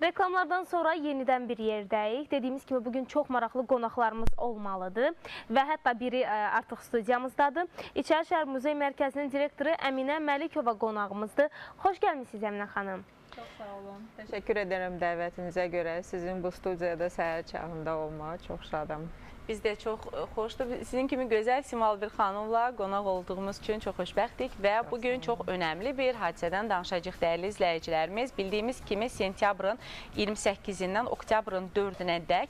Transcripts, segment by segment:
Reklamlardan sonra yenidən bir yerdəyik. Dediyimiz kimi bugün çox maraqlı qonaqlarımız olmalıdır və hətta biri artıq studiyamızdadır. İçəri Şəhər Muzey Mərkəzinin direktoru Əminə Məlikova qonağımızdır. Xoş gəlmişsiniz Əminə xanım. Çox sağ olun. Təşəkkür edirəm dəvətinizə görə. Sizin bu studiyada səhər çağında olmağa çox şadam. Biz də çox xoşdur. Sizin kimi gözəl simal bir xanımla qonaq olduğumuz üçün çox xoşbəxtdik və bugün çox önəmli bir hadisədən danışacağıq dəyərli izləyicilərimiz. Bildiyimiz kimi sentyabrın 28-dən oktyabrın 4-ədək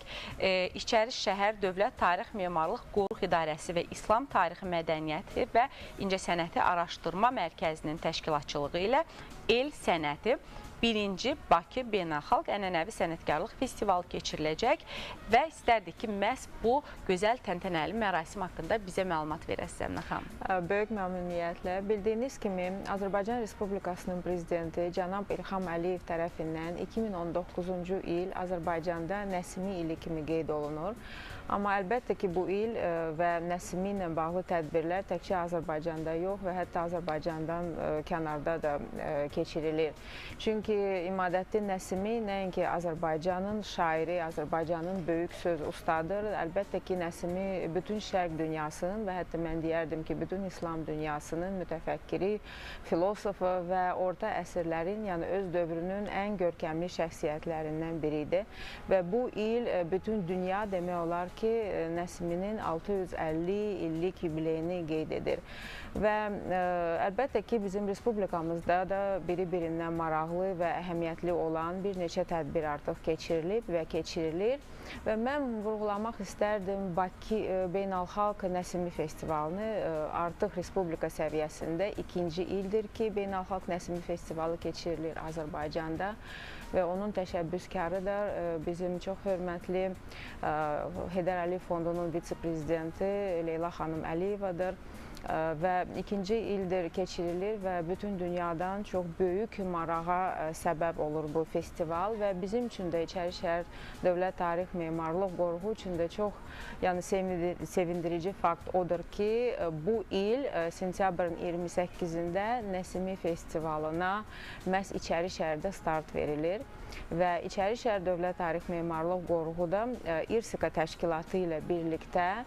İçəri Şəhər Dövlət Tarix Memarlıq Qoruq İdarəsi və İslam Tarixi Mədəniyyəti və İncəsənəti Araşdırma Mərkəzinin təşkilatçılığı ilə El Sənəti 1-ci Bakı Beynəlxalq Ənənəvi Sənətkarlıq Festivalı keçiriləcək və istərdik ki, məhz bu gözəl təntənəli mərasim haqqında bizə məlumat verəsiniz Əminə xanım. Böyük məmnuniyyətlə. Bildiyiniz kimi, Azərbaycan Respublikasının prezidenti cənab İlham Əliyev tərəfindən 2019-cu il Azərbaycanda Nəsimi ili kimi qeyd olunur. Amma əlbəttə ki, bu il və Nəsimi ilə bağlı tədbirlər təkcə Azərbaycanda yox və hətta Azərbaycandan kənarda da keçirilir. Çünki İmadəddin Nəsimi nəinki Azərbaycanın şairi, Azərbaycanın böyük söz ustadır. Əlbəttə ki, Nəsimi bütün şərq dünyasının və hətta mən deyərdim ki, bütün İslam dünyasının mütəfəkkiri, filosofu və orta əsrlərin, yəni öz dövrünün ən görkəmli şəxsiyyətlərindən biridir. Və bu il bütün dünya demək olar ki, Nəsiminin 650 illik yubileyini qeyd edir. Və əlbəttə ki, bizim respublikamızda da biri-birindən maraqlı və əhəmiyyətli olan bir neçə tədbir artıq keçirilib və keçirilir. Və mən vurğulamaq istərdim Bakı Beynəlxalq Nəsimi Festivalını. Artıq respublika səviyyəsində ikinci ildir ki, Beynəlxalq Nəsimi Festivalı keçirilir Azərbaycanda və onun təşəbbüskarıdır bizim çox hörmətli Heydər Əliyev Fondunun vitse-prezidenti Leyla xanım Əliyevadır. Və ikinci ildir keçirilir və bütün dünyadan çox böyük marağa səbəb olur bu festival və bizim üçün də İçəri Şəhər Dövlət Tarix Memarlıq Qoruğu üçün də çox sevindirici fakt odur ki, bu il sentyabrın 28-də Nəsimi festivalına məhz İçəri Şəhərdə start verilir və İçəri Şəhər Dövlət Tarix Memarlıq Qoruğu da İRSİKA təşkilatı ilə birlikdə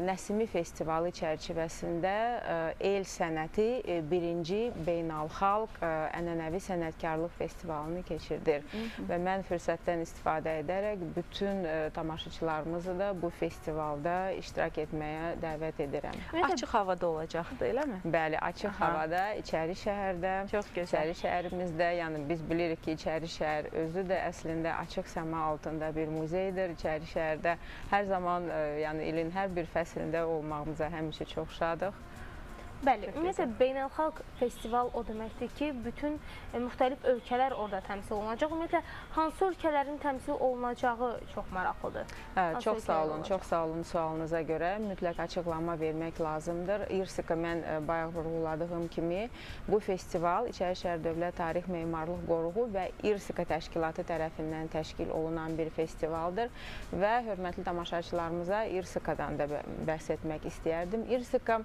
Nəsimi festivalı çərçivəsində El Sənəti 1-ci Beynəlxalq Ənənəvi Sənətkarlıq Festivalını keçirdir. Və mən fürsətdən istifadə edərək bütün tamaşaçılarımızı da bu festivalda iştirak etməyə dəvət edirəm. Açıq havada olacaqdır, eləmi? Bəli, açıq havada, İçəri şəhərdə, çox gözəl. İçəri şəhərimizdə, yəni biz bilirik ki, İçəri şəhər özü də əslində açıq səma altında bir muzeydir. İçəri şəhərdə hər zaman, yəni ilin hər bir fəslində olmağımıza həmişə çox şadıq. Bəli, ümumiyyətlə beynəlxalq festival o deməkdir ki, bütün müxtəlif ölkələr orada təmsil olunacaq. Ümumiyyətlə, hansı ölkələrin təmsil olunacağı çox maraqlıdır. Çox sağ olun sualınıza görə. Mütləq açıqlama vermək lazımdır. İRSİKA mən bayaq vurğuladığım kimi bu festival İçəri Şəhər Dövlət Tarix Memarlıq Qoruğu və İRSİKA təşkilatı tərəfindən təşkil olunan bir festivaldır və hörmətli tamaşaçılarımıza İRSİKAdan da bəhs etmək istəyərdim. İRSİKA,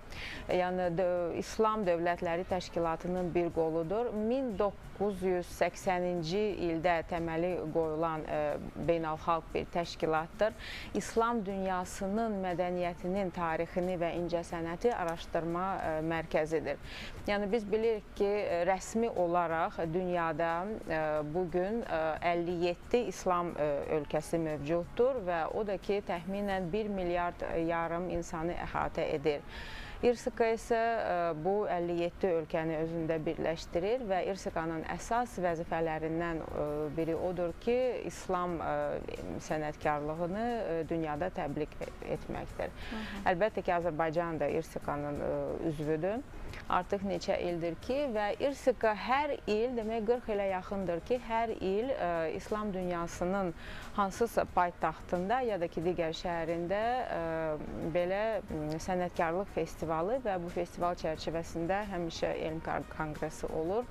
yəni İslam Dövlətləri Təşkilatının bir qoludur. 1980-ci ildə təməli qoyulan beynəlxalq bir təşkilatdır. İslam dünyasının mədəniyyətinin tarixini və incəsənəti araşdırma mərkəzidir. Yəni biz bilirik ki, rəsmi olaraq dünyada bugün 57 İslam ölkəsi mövcuddur və o da ki, təxminən 1 milyard yarım insanı əhatə edir. İRSİKA isə bu 57 ölkəni özündə birləşdirir və İRSİKA-nın əsas vəzifələrindən biri odur ki, İslam sənətkarlığını dünyada təbliğ etməkdir. Əlbəttə ki, Azərbaycan da İRSİKA-nın üzvüdür. Artıq neçə ildir ki və İRSİKA hər il, demək 40 ilə yaxındır ki, hər il İslam dünyasının hansısa paytaxtında ya da ki, digər şəhərində belə sənətkarlıq festivalı və bu festival çərçivəsində həmişə elm konqresi olur.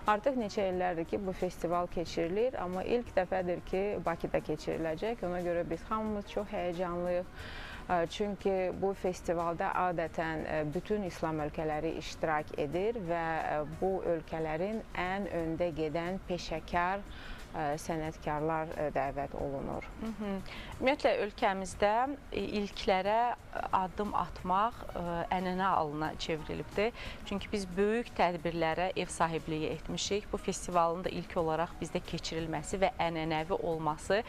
Artıq neçə illərdir ki, bu festival keçirilir, amma ilk dəfədir ki, Bakıda keçiriləcək. Ona görə biz hamımız çox həyəcanlıyıq. Çünki bu festivalda adətən bütün İslam ölkələri iştirak edir və bu ölkələrin ən öndə gedən peşəkar sənətkarlar dəvət olunur. Ümumiyyətlə, ölkəmizdə ilklərə addım atmaq ənənə halına çevrilibdir. Çünki biz böyük tədbirlərə ev sahibliyi etmişik. Bu festivalın da ilk olaraq bizdə keçirilməsi və ənənəvi olması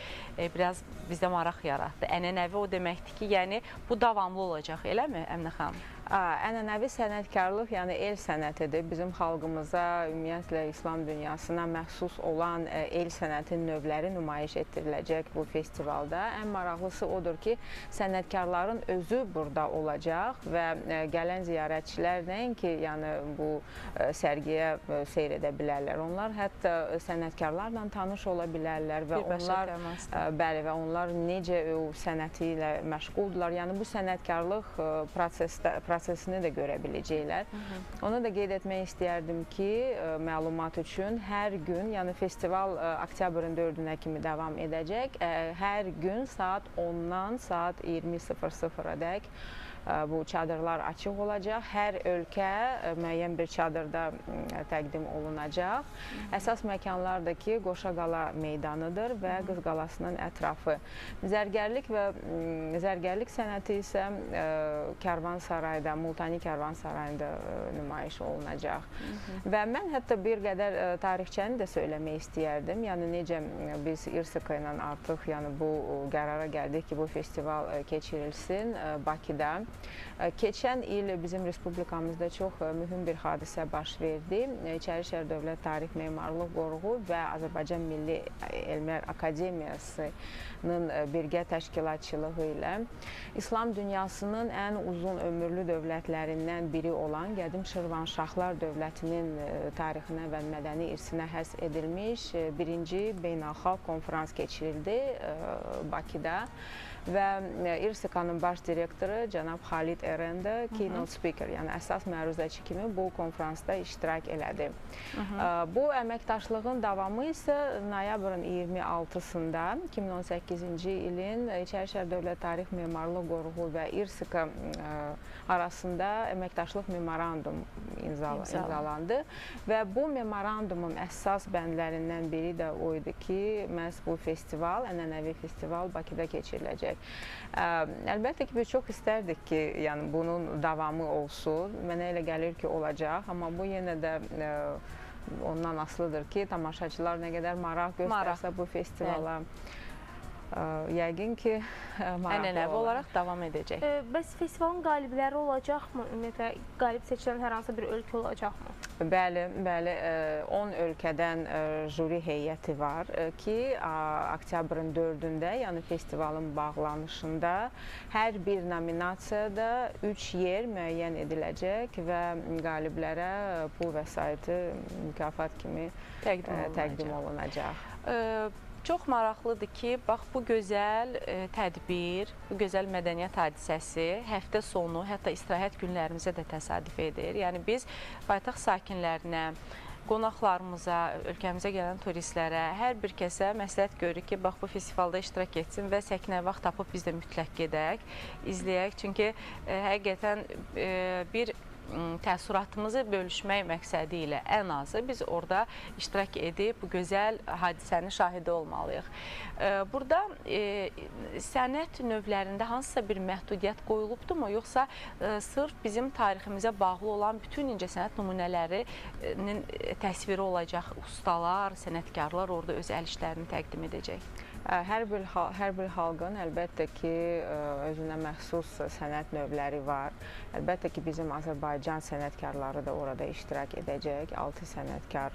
biraz bizdə maraq yaratdı. Ənənəvi o deməkdir ki, yəni bu davamlı olacaq, eləmi Əminə xanım? Ənənəvi sənətkarlıq, yəni el sənətidir. Bizim xalqımıza, ümumiyyətlə İslam dünyasına məxsus olan el sənətin növləri nümayiş etdiriləcək bu festivalda. Ən maraqlısı odur ki, sənətkarların özü burada olacaq və gələn ziyarətçilər nəinki yəni bu sərgiyə seyr edə bilərlər. Onlar hətta sənətkarlarla tanış ola bilərlər və onlar bəli və onlar necə o sənəti ilə məşğuldurlar. Yəni bu sənətkarlıq prosesini də görə biləcəklər. Onu da qeyd etmək istəyərdim ki, məlumat üçün hər gün, yəni festival oktyabrın 4-nə kimi davam edəcək. Hər gün saat 10-dan saat 20:00-dək bu çadırlar açıq olacaq. Hər ölkə müəyyən bir çadırda təqdim olunacaq. Əsas məkanlardakı Qoşaqala meydanıdır və Qız Qalasının ətrafı. Zərgərlik sənəti isə Kərvansarayda, Multani Kərvansarayında nümayiş olunacaq. Və mən hətta bir qədər tarixçəni də söyləmək istəyərdim. Yəni necə biz İRSK ilə artıq yəni bu qərara gəldik ki, bu festival keçirilsin Bakıda. Keçən il bizim respublikamızda çox mühüm bir hadisə baş verdi. İçərişəhər Dövlət Tarix Memarlıq Qoruğu və Azərbaycan Milli Elmlər Akademiyasının birgə təşkilatçılığı ilə İslam dünyasının ən uzun ömürlü dövlətlərindən biri olan qədim Şirvanşahlar dövlətinin tarixinə və mədəni irsinə həsr edilmiş birinci beynəlxalq konferans keçirildi Bakıda. Və İRSK-nın baş direktoru cənab Xalid Erəndə keynote speaker, yəni əsas məruzəçi kimi bu konferansda iştirak elədi. Bu əməkdaşlığın davamı isə noyabrın 26-sında 2018-ci ilin İçərişəhər Dövlət Tarix Memarlıq Qoruğu və İRSK arasında əməkdaşlıq memorandum imzalandı və bu memorandumun əsas bəndlərindən biri də o idi ki, məhz bu festival, ənənəvi festival Bakıda keçiriləcək. Əlbəttə ki, biz çox istərdik ki, yəni bunun davamı olsun. Mənə elə gəlir ki, olacaq, amma bu yenə də ondan asılıdır ki, tamaşaçılar nə qədər maraq göstərsə bu festivala. Yəqin ki, ənənəvi olaraq davam edəcək. Bəs festivalın qalibləri olacaqmı? Ümumiyyətlə, qalib seçilən hər hansı bir ölkə olacaqmı? Bəli, 10 ölkədən juri heyəti var ki, oktyabrın 4-də, yəni festivalın bağlanışında hər bir nominasiyada 3 yer müəyyən ediləcək və qaliblərə pul vəsaiti mükafat kimi təqdim olunacaq. Çox maraqlıdır ki, bax bu gözəl tədbir, bu gözəl mədəniyyət hadisəsi həftə sonu, hətta istirahət günlərimizə də təsadüf edir. Yəni biz paytaxt sakinlərinə, qonaqlarımıza, ölkəmizə gələn turistlərə, hər bir kəsə məsləhət görürük ki, bax bu festivalda iştirak etsin və səkinə vaxt tapıb biz də mütləq gedək, izləyək. Çünki həqiqətən bir təəssüratımızı bölüşmək məqsədi ilə ən azı biz orada iştirak edib bu gözəl hadisənin şahidi olmalıyıq. Burada sənət növlərində hansısa bir məhdudiyyət qoyulubdurmu, yoxsa sırf bizim tariximizə bağlı olan bütün incəsənət nümunələrinin təsviri olacaq ustalar, sənətkarlar orada öz əl işlərini təqdim edəcək? Hər bir xalqın əlbəttə ki, özünə məxsus sənət növləri var. Əlbəttə ki, bizim Azərbaycan sənətkarları da orada iştirak edəcək. 6 sənətkar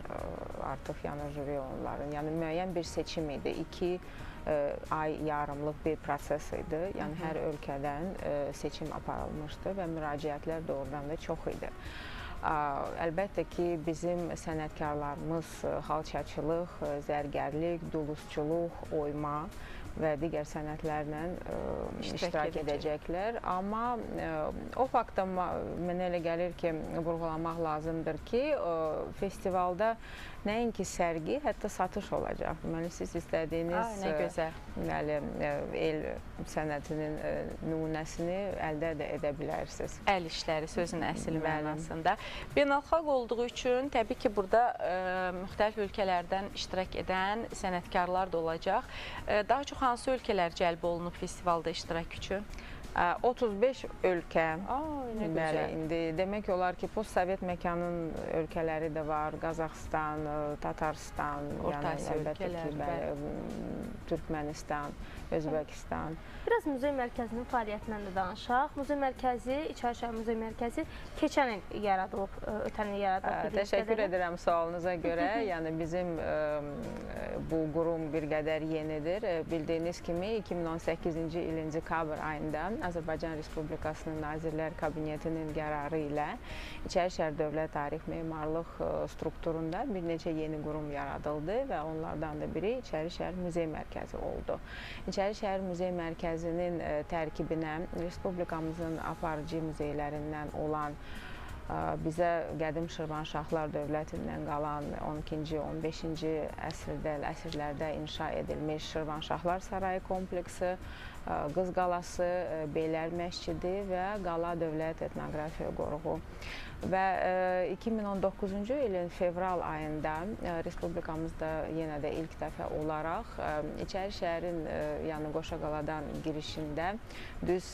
artıq yəni jüri onların. Yəni müəyyən bir seçim idi. 2 ay yarımlıq bir proses idi. Yəni hər ölkədən seçim aparılmışdı və müraciətlər doğrudan da çox idi. Əlbəttə ki, bizim sənətkarlarımız xalçaçılıq, zərgərlik, dulusçuluq, oyma və digər sənətlərlə iştirak edəcəklər. Amma o faktda mənə elə gəlir ki, vurğulamaq lazımdır ki, festivalda nəinki sərgi, hətta satış olacaq. Deməli, siz istədiyiniz Nə gözəl. el sənətinin nümunəsini əldə edə bilərsiniz. Əl işləri sözün əsl mənasında. Beynəlxalq olduğu üçün təbii ki, burada müxtəlif ölkələrdən iştirak edən sənətkarlar da olacaq. Daha çox hansı ölkələr cəlb olunub festivalda iştirak üçün? 35 ölkə. Nə gözəl. İndi demək olar ki, postsovet məkanın ölkələri də var. Qazaxıstan, Tatarstan, Orta Asiya ölkələri, Türkmənistan, Özbəkistan. Biraz muzey mərkəzinin fəaliyyətindən də danışaq. Muzey mərkəzi, İçəri şəhər muzey mərkəzi keçən il yaradılıb, ötən il yaradılıb. Təşəkkür edirəm sualınıza görə. Yəni bizim bu qurum bir qədər yenidir. Bildiyiniz kimi 2018-ci ilin dekabr ayında Azərbaycan Respublikasının Nazirlər Kabinetinin qərarı ilə İçəri şəhər Dövlət Tarix Memarlıq strukturunda bir neçə yeni qurum yaradıldı və onlardan da biri İçəri şəhər muzey mərkəzi oldu. İçəri şəhər muzey mərkəzinin tərkibinə Respublikamızın aparıcı muzeylərindən olan bizə qədim Şirvanşahlar dövlətindən qalan 12-ci, 15-ci əsrlərdə inşa edilmiş Şirvanşahlar Sarayı kompleksi, Qız Qalası, Beylər Məscidi və Qala Dövlət Etnoqrafiya Qoruğu. Və 2019-cu ilin fevral ayında Respublikamızda yenə də ilk dəfə olaraq İçəri şəhərin, yəni Qoşaqaladan girişində düz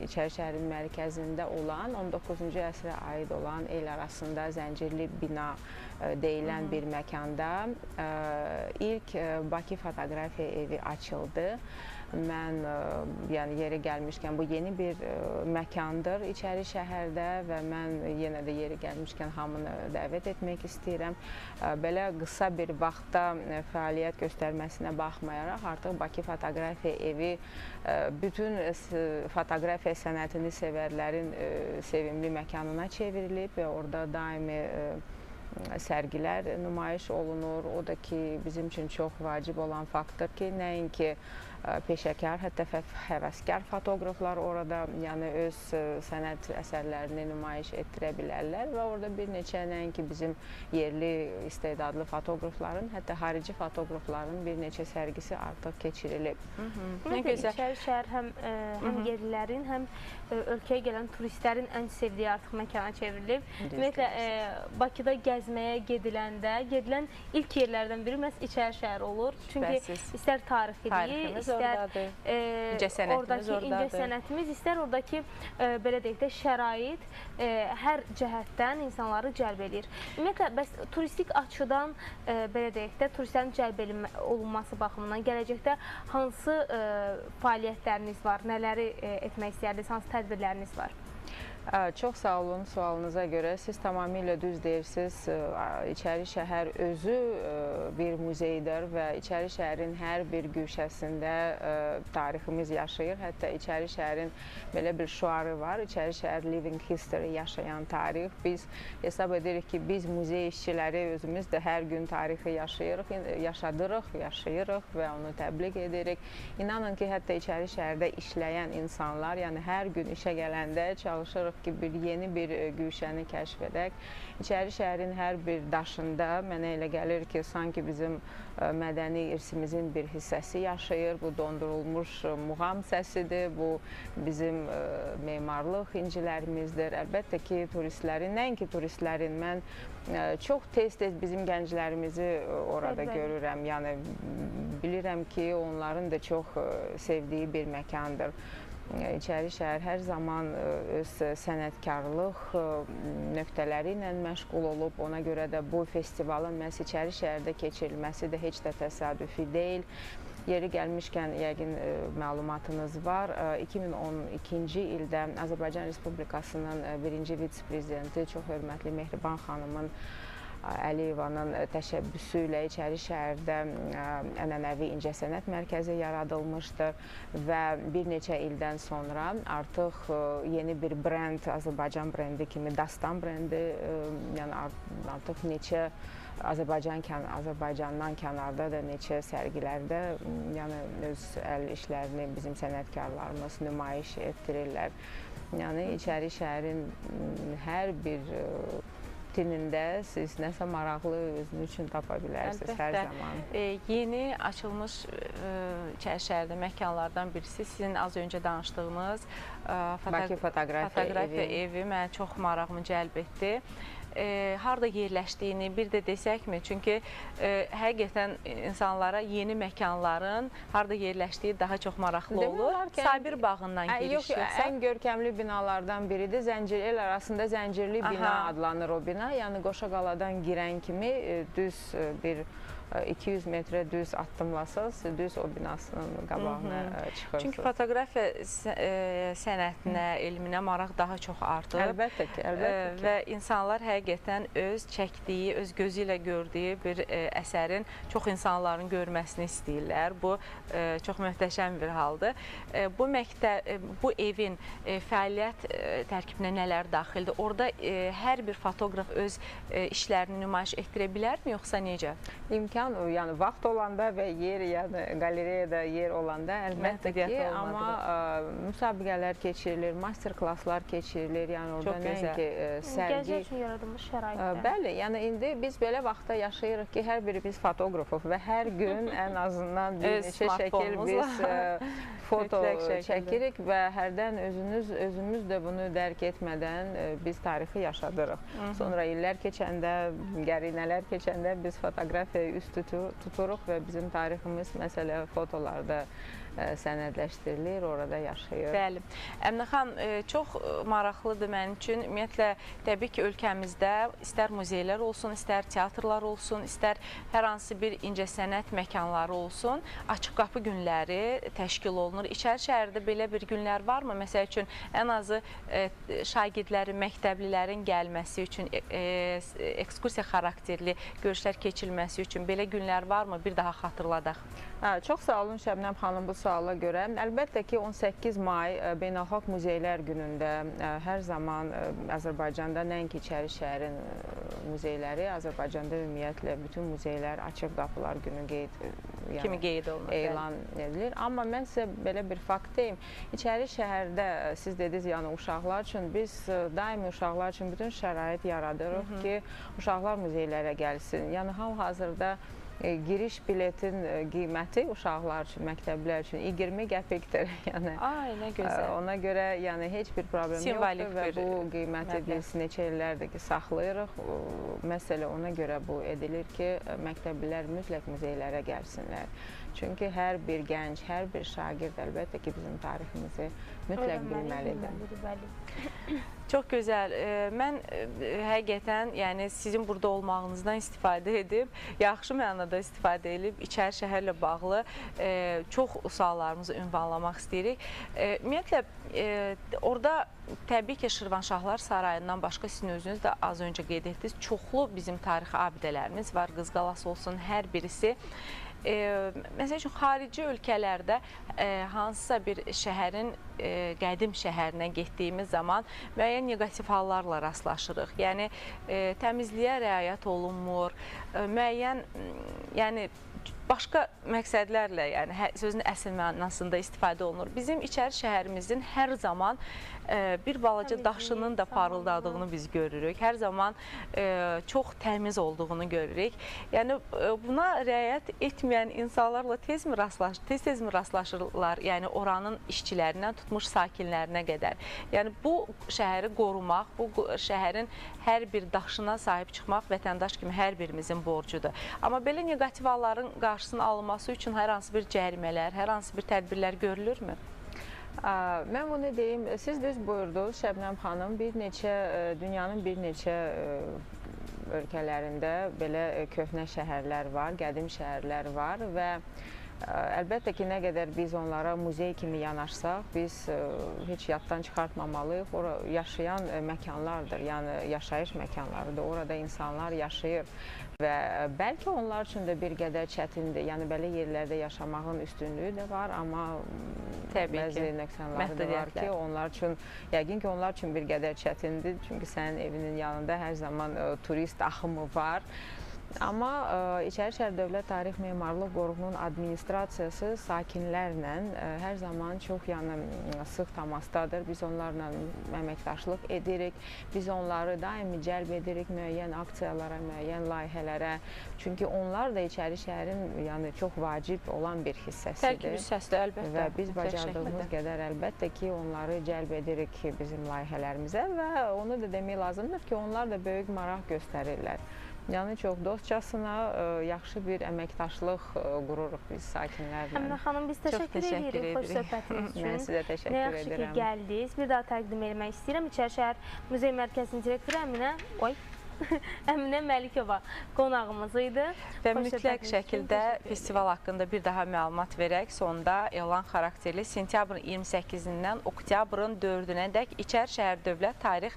İçəri şəhərin mərkəzində olan 19-cu əsrə aid olan el arasında zəncirli bina deyilən bir məkanda ilk Bakı Fotoqrafiya evi açıldı. Mən yəni yeri gəlmişkən bu yeni bir məkandır İçəri şəhərdə və mən yenə də yeri gəlmişkən hamını dəvət etmək istəyirəm. Belə qısa bir vaxtda fəaliyyət göstərməsinə baxmayaraq artıq Bakı Fotoqrafiya evi bütün fotoqrafiya sənətini sevərlərin sevimli məkanına çevrilib və orada daimi sərgilər nümayiş olunur. O da ki, bizim üçün çox vacib olan faktor ki, nəinki peşəkar, hətta həvəskar fotoqraflar orada yəni öz sənət əsərlərini nümayiş etdirə bilərlər və orada bir neçə nəinki bizim yerli istedadlı fotoqrafların, hətta xarici fotoqrafların bir neçə sərgisi artıq keçirilib. Nə gözəl. İçəri şəhər həm yerlilərin, həm ölkəyə gələn turistlərin ən sevdiyi artıq məkana çevrilib. Ümumiyyətlə, Bakıda gəzməyə gedilən ilk yerlərdən biri məhz İçəri şəhər olur. Çünki istər tarixiliyi, istər oradakı incə sənətimiz, istər oradakı belə deyək də şərait hər cəhətdən insanları cəlb edir. Ümumiyyətlə, bəs turistik açıdan belə deyək də turistlərin cəlb olunması baxımından gələcəkdə hansı fəaliyyətləriniz var, nələri etmək istəyirsiniz, hansı tədbirləriniz var? Çox sağ olun sualınıza görə. Siz tamamilə düz deyirsiniz. İçəri şəhər özü bir muzeydir və İçəri şəhərin hər bir güşəsində tariximiz yaşayır. Hətta İçəri şəhərin belə bir şüarı var. İçəri şəhər Living History, yaşayan tarix. Biz hesab edirik ki, biz muzey işçiləri özümüz də hər gün tarixi yaşadırıq və onu təbliğ edirik. İnanın ki, hətta İçəri şəhərdə işləyən insanlar, yəni hər gün işə gələndə çalışırıq ki, yeni bir güşəni kəşf edək. İçəri şəhərin hər bir daşında mənə elə gəlir ki, sanki bizim mədəni irsimizin bir hissəsi yaşayır. Bu dondurulmuş muğam səsidir, bu bizim memarlıq incilərimizdir. Əlbəttə ki, turistlərin, nəinki turistlərin, mən çox tez-tez bizim gənclərimizi orada görürəm. Yəni, bilirəm ki, onların da çox sevdiyi bir məkandır. İçəri şəhər hər zaman öz sənətkarlıq nöqtələri ilə məşğul olub. Ona görə də bu festivalın məhz İçəri şəhərdə keçirilməsi də heç də təsadüfi deyil. Yeri gəlmişkən, yəqin məlumatınız var, 2012-ci ildə Azərbaycan Respublikasının birinci vitse-prezidenti, çox hörmətli Mehriban xanımın Əliyevanın təşəbbüsü ilə İçəri şəhərdə ənənəvi incəsənət mərkəzi yaradılmışdır və bir neçə ildən sonra artıq yeni bir brend, Azərbaycan brendi kimi Dastan brendi, yəni artıq neçə Azərbaycandan kənarda da neçə sərgilərdə yəni öz əl işlərini bizim sənətkarlarımız nümayiş etdirirlər. Yəni İçəri şəhərin hər bir vitrinində siz nəsə maraqlı özünüz üçün tapa bilərsiniz hər zaman. Yeni açılmış İçərişəhərdə məkanlardan birisi sizin az öncə danışdığınız Bakı fotoqrafiya evi mənə çox marağımı cəlb etdi. Harada yerləşdiyini bir də desəkmi? Çünki həqiqətən insanlara yeni məkanların harada yerləşdiyi daha çox maraqlı olur. Sabir bağından giriş yoxsa? Ən görkəmli binalardan biridir. El arasında Zəncirli bina adlanır o bina. Yəni Qoşaqaladan girən kimi düz bir 200 metrə düz addımlasınız, düz o binasının qabağına çıxırsınız. Çünki fotoqrafiya sənətinə, elminə maraq daha çox artıb. Əlbəttə ki, əlbəttə ki. Və insanlar həqiqətən öz çəkdiyi, öz gözü ilə gördüyü bir əsərin çox insanların görməsini istəyirlər. Bu çox möhtəşəm bir haldır. Bu evin fəaliyyət tərkibinə nələr daxildir? Orada hər bir fotoqraf öz işlərini nümayiş etdirə bilərmi, yoxsa necə? Yəni vaxt olanda və yer, yəni qalereyada yer olanda əlbəttə ki, amma müsabiqələr keçirilir, master klasslar keçirilir, yəni orada nəinki sərgi. Gənclər üçün yaradılmış şəraitdə. Bəli, yəni indi biz belə vaxtda yaşayırıq ki, hər birimiz fotoqrafıq və hər gün ən azından bir neçə şəkil biz foto çəkirik və hərdən özümüz də bunu dərk etmədən biz tarixi yaşadırıq. Sonra illər keçəndə, qərinələr keçəndə biz fotoqrafiyayı üst tuturuq və bizim tariximiz məsələ fotolarda sənədləşdirilir, orada yaşayır. Bəli. Əminə xan, çox maraqlıdır mənim üçün. Ümumiyyətlə, təbii ki, ölkəmizdə istər muzeylər olsun, istər teatrlar olsun, istər hər hansı bir incəsənət məkanları olsun, açıq qapı günləri təşkil olunur. İçərişəhərdə belə bir günlər varmı? Məsəl üçün, ən azı şagirdlərin, məktəblilərin gəlməsi üçün, ekskursiya xarakterli görüşlər keçilməsi üçün belə günlər varmı? Bir daha xatırladaq. Çox sağ olun Şəbnəm xanım bu suala görə. Əlbəttə ki, 18 may Beynəlxalq Muzeylər günündə hər zaman Azərbaycanda nəinki İçərişəhərin muzeyləri, Azərbaycanda ümumiyyətlə bütün muzeylər açıq qapılar günü elan edilir. Amma mən sizə belə bir fakt deyim. İçərişəhərdə siz dediniz, yəni uşaqlar üçün biz daimi uşaqlar üçün bütün şərait yaradırıq ki, uşaqlar muzeylərə gəlsin. Yəni hal-hazırda giriş biletin qiyməti uşaqlar üçün, məktəblər üçün 20 qəpikdir. Yəni, nə gözəl. Ona görə yəni, heç bir problem yoxdur və bu qiyməti biz neçə illərdir ki, saxlayırıq. Məsələ ona görə bu edilir ki, məktəblilər mütləq muzeylərə gəlsinlər. Çünki hər bir gənc, hər bir şagird əlbəttə ki, bizim tariximizi mütləq bilməlidir. Çox gözəl. Mən həqiqətən sizin burada olmağınızdan istifadə edib, yaxşı mənada istifadə edib, İçərişəhərlə bağlı çox suallarımızı ünvanlamaq istəyirik. Ümumiyyətlə, orada təbii ki, Şirvanşahlar Sarayından başqa sizin özünüz də az öncə qeyd etdiniz, çoxlu bizim tarixi abidələrimiz var, Qız Qalası olsun, hər birisi. Məsəl üçün, xarici ölkələrdə hansısa bir şəhərin qədim şəhərinə getdiyimiz zaman müəyyən negativ hallarla rastlaşırıq. Yəni, təmizliyə riayət olunmur, müəyyən, başqa məqsədlərlə, sözün əsl mənasında istifadə olunur. Bizim İçərişəhərimizin hər zaman bir balaca daşının da parıldadığını biz görürük. Hər zaman çox təmiz olduğunu görürük. Yəni, buna riayət etməyən insanlarla tez-tez mi rastlaşırlar? Yəni, oranın işçilərindən tutmuş sakinlərinə qədər. Yəni, bu şəhəri qorumaq, bu şəhərin hər bir daşına sahib çıxmaq vətəndaş kimi hər birimizin borcudur. Amma belə negativ halların qarşısının alınması üçün hər hansı bir cərimələr, hər hansı bir tədbirlər görülürmü? Mən bunu deyim, siz düz buyurdunuz Şəbnəm xanım, dünyanın bir neçə ölkələrində belə köhnə şəhərlər var, qədim şəhərlər var və əlbəttə ki, nə qədər biz onlara muzey kimi yanaşsaq, biz heç yaddan çıxartmamalıyıq. Yaşayan məkanlardır, yəni yaşayış məkanlarıdır, orada insanlar yaşayır. Və bəlkə onlar üçün də bir qədər çətindir. Yəni, belə yerlərdə yaşamağın üstünlüyü də var, amma bəzi nöqsanları da var ki, onlar üçün, yəqin ki, onlar üçün bir qədər çətindir. Çünki sənin evinin yanında hər zaman turist axımı var. Amma İçərişəhər Dövlət Tarix Memarlıq Qoruğunun administrasiyası sakinlərlə hər zaman çox sıx təmasdadır. Biz onlarla əməkdaşlıq edirik. Biz onları daimi cəlb edirik müəyyən aksiyalara, müəyyən layihələrə. Çünki onlar da İçərişəhərin çox vacib olan bir hissəsidir. Tərkib hissəsidir, əlbəttə. Və biz bacardığımız qədər əlbəttə ki, onları cəlb edirik bizim layihələrimizə və onu da demək lazımdır ki, onlar da böyük maraq göstərirlər. Yəni çox dostcasına yaxşı bir əməkdaşlıq qururuq biz sakinlərlə. Əminə xanım, biz təşəkkür edirik xoş söhbətiniz üçün. Mən sizə təşəkkür edirəm. Nə yaxşı ki, gəldiniz. Bir daha təqdim etmək istəyirəm. İçərişəhər Muzey Mərkəzinin direktoru Əminə Məlikova qonağımız idi. Və mütləq şəkildə festival haqqında bir daha məlumat verək. Sonda elan xarakterli sentyabrın 28-dən oktyabrın 4-ədək İçərişəhər Dövlət Tarix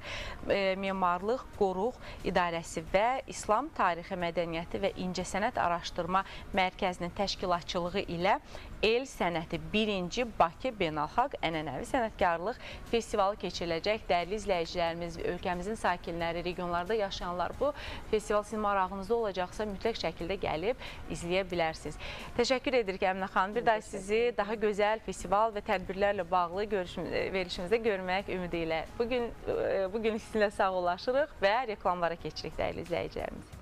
Memarlıq Qoruq İdarəsi və İslam Tarixi Mədəniyyəti və İncəsənət Araşdırma Mərkəzinin təşkilatçılığı ilə El Sənəti 1-ci Bakı Beynəlxalq Ənənəvi Sənətkarlıq Festivalı keçiriləcək. Dəyərli izləyicilərimiz, ölkəmizin sakinləri, regionlarda yaşayanlar, bu festival sizin marağınızda olacaqsa mütləq şəkildə gəlib izləyə bilərsiniz. Təşəkkür edirik Əminə xanım. Bir daha sizi daha gözəl festival və tədbirlərlə bağlı verilişimizdə görmək ümidi ilə. Bugün sizinlə sağollaşırıq və reklamlara keçirik dəyərli izləyicilərimiz.